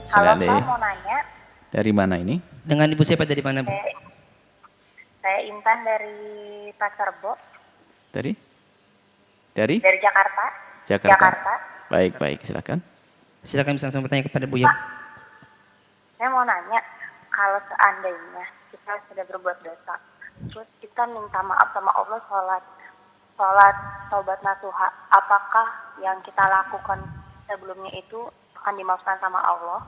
Kalau Saleh. saya mau nanya, Dari mana ini? Dengan ibu siapa dari mana, Bu? saya Intan dari Pasar Bo, Dari? Dari? dari Jakarta. Jakarta. Baik, silakan. Silakan bisa langsung bertanya kepada Bu ya. Saya mau nanya, kalau seandainya kita sudah berbuat dosa, terus kita minta maaf sama Allah, sholat taubat nasuha, apakah yang kita lakukan sebelumnya itu akan dimaafkan sama Allah?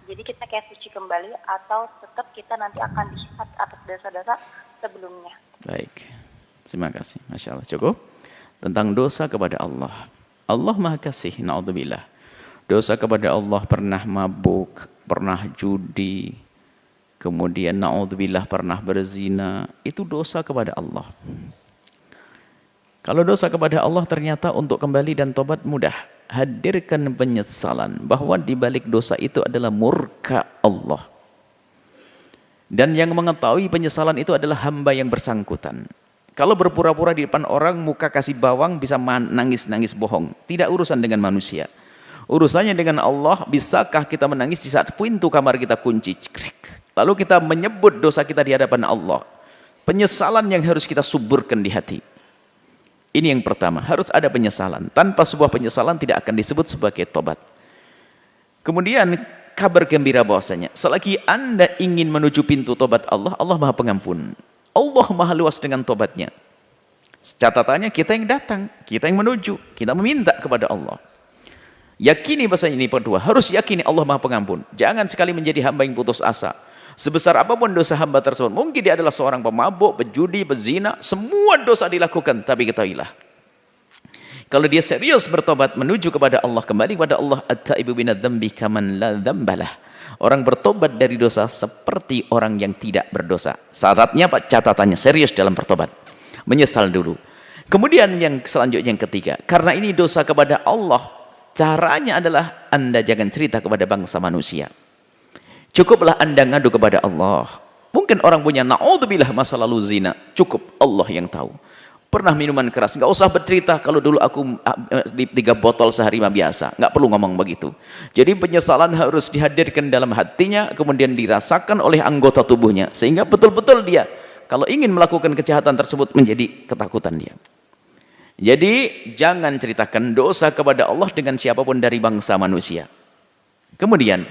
Jadi kita kayak suci kembali atau tetap kita nanti akan dihisab atas dosa-dosa sebelumnya? Baik. Terima kasih. Masya Allah. Cukup. Tentang dosa kepada Allah. Allah Maha Kasih. Na'udzubillah. Dosa kepada Allah pernah mabuk, pernah judi, kemudian na'udzubillah pernah berzina. Itu dosa kepada Allah. Kalau dosa kepada Allah ternyata untuk kembali dan tobat mudah. Hadirkan penyesalan bahwa di balik dosa itu adalah murka Allah. Dan yang mengetahui penyesalan itu adalah hamba yang bersangkutan. Kalau berpura-pura di depan orang, muka kasih bawang, bisa nangis-nangis bohong. Tidak urusan dengan manusia. Urusannya dengan Allah, bisakah kita menangis di saat pintu kamar kita kunci? Lalu kita menyebut dosa kita di hadapan Allah. Penyesalan yang harus kita suburkan di hati. Ini yang pertama, harus ada penyesalan. Tanpa sebuah penyesalan tidak akan disebut sebagai tobat. Kemudian kabar gembira bahwasanya selagi Anda ingin menuju pintu tobat Allah, Allah Maha Pengampun. Allah Maha luas dengan tobatnya. Catatannya kita yang datang, kita yang menuju, kita meminta kepada Allah. Yakini bahasa ini kedua, harus yakini Allah Maha Pengampun. Jangan sekali menjadi hamba yang putus asa. Sebesar apapun dosa hamba tersebut, mungkin dia adalah seorang pemabuk, pejudi, pezina, semua dosa dilakukan, tapi ketahuilah, kalau dia serius bertobat menuju kepada Allah, kembali kepada Allah, at-taibu minadz-dzambi kaman la dzambalah. Orang bertobat dari dosa seperti orang yang tidak berdosa. Syaratnya Pak, catatannya serius dalam bertobat. Menyesal dulu. Kemudian yang selanjutnya yang ketiga, karena ini dosa kepada Allah, caranya adalah Anda jangan cerita kepada bangsa manusia. Cukuplah Anda ngadu kepada Allah. Mungkin orang punya na'udzubillah masa lalu zina. Cukup Allah yang tahu. Pernah minuman keras, nggak usah bercerita kalau dulu aku di 3 botol sehari mah biasa. Nggak perlu ngomong begitu. Jadi penyesalan harus dihadirkan dalam hatinya, kemudian dirasakan oleh anggota tubuhnya. Sehingga betul-betul dia, kalau ingin melakukan kejahatan tersebut, menjadi ketakutan dia. Jadi jangan ceritakan dosa kepada Allah dengan siapapun dari bangsa manusia. Kemudian,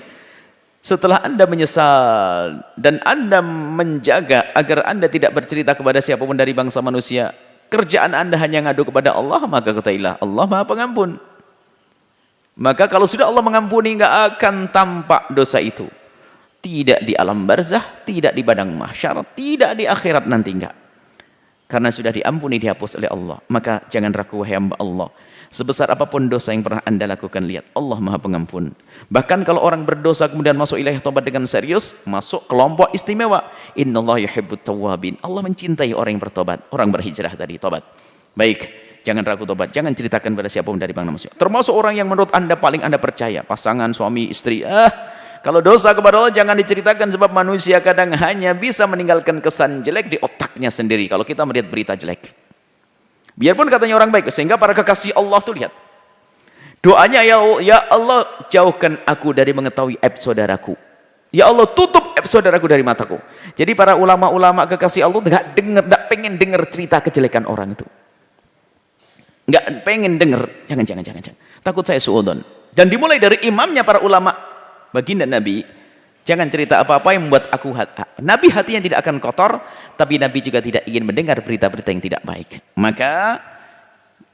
setelah Anda menyesal dan Anda menjaga agar Anda tidak bercerita kepada siapapun dari bangsa manusia, kerjaan Anda hanya ngadu kepada Allah, maka ketahuilah Allah Maha Pengampun. Maka kalau sudah Allah mengampuni, nggak akan tampak dosa itu. Tidak di alam barzah, tidak di padang mahsyar, tidak di akhirat nanti, enggak. Karena sudah diampuni, dihapus oleh Allah. Maka jangan ragu wahai hamba Allah. Sebesar apapun dosa yang pernah Anda lakukan, lihat Allah Maha Pengampun. Bahkan kalau orang berdosa kemudian masuk ilahi tobat dengan serius, masuk kelompok istimewa. Innallaha yuhibbut tawwabin. Allah mencintai orang yang bertobat, orang berhijrah tadi tobat. Baik, jangan ragu tobat, jangan ceritakan pada siapapun dari bangsa manusia. Termasuk orang yang menurut Anda paling Anda percaya, pasangan, suami, istri. Kalau dosa kepada Allah jangan diceritakan, sebab manusia kadang hanya bisa meninggalkan kesan jelek di otaknya sendiri kalau kita melihat berita jelek. Biarpun katanya orang baik, sehingga para kekasih Allah tuh lihat. Doanya, ya Allah jauhkan aku dari mengetahui aib saudaraku. Ya Allah tutup aib saudaraku dari mataku. Jadi para ulama-ulama kekasih Allah nggak pengen dengar cerita kejelekan orang itu. Nggak pengen dengar. Jangan. Takut saya suudzon. Dan dimulai dari imamnya para ulama, baginda Nabi. Jangan cerita apa-apa yang membuat aku Nabi hatinya tidak akan kotor, tapi Nabi juga tidak ingin mendengar berita-berita yang tidak baik. Maka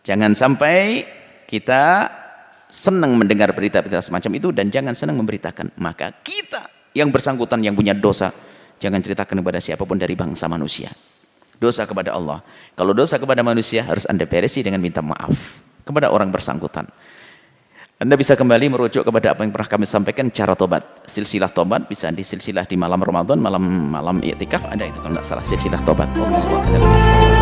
jangan sampai kita senang mendengar berita-berita semacam itu dan jangan senang memberitakan. Maka kita yang bersangkutan yang punya dosa, jangan ceritakan kepada siapapun dari bangsa manusia. Dosa kepada Allah. Kalau dosa kepada manusia harus Anda beresi dengan minta maaf kepada orang bersangkutan. Anda bisa kembali merujuk kepada apa yang pernah kami sampaikan, cara tobat. Silsilah tobat bisa di silsilah di malam Ramadan, malam iktikaf ada itu kalau tidak salah, silsilah tobat. Allah